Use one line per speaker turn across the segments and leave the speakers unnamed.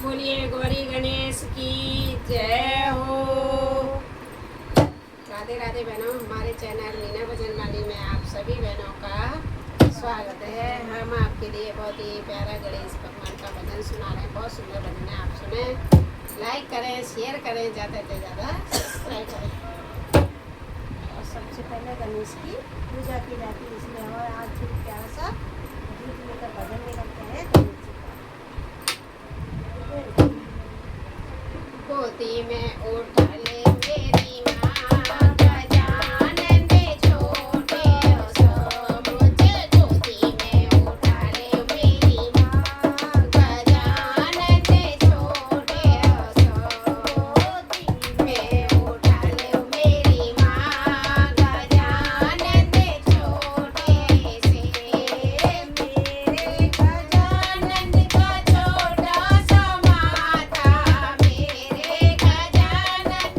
बोलिए गौरी गणेश की जय हो। राधे राधे बहनों, हमारे चैनल मीना भजन वाली में आप सभी बहनों का स्वागत है। हम आपके लिए बहुत ही प्यारा गणेश भगवान का भजन सुना रहे हैं। बहुत सुंदर भजन है, आप सुने, लाइक करें, शेयर करें, ज़्यादा से ज़्यादा सब्सक्राइब करें। और सबसे पहले गणेश की पूजा की जाती है, इसलिए हमारा आज भी प्यारा सा गीत लेकर भजन निकलते हैं गणेश जी का। गोदी में उठा ले मेरी माँ, गजानन दे छोटे सो, मुझे गोदी में उठा ले मेरी माँ, गजानन दे छोटे सो, गोदी में उठा ले मेरी माँ, गजानन दे छोटे से, मेरे गजानन का छोटा सा माथा, मेरे गजानन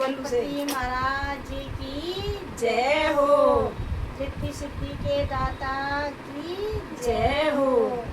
बोलू से
गणपति महाराज जी की
जय हो।
रिद्धि सिद्धि के दाता की
जय हो।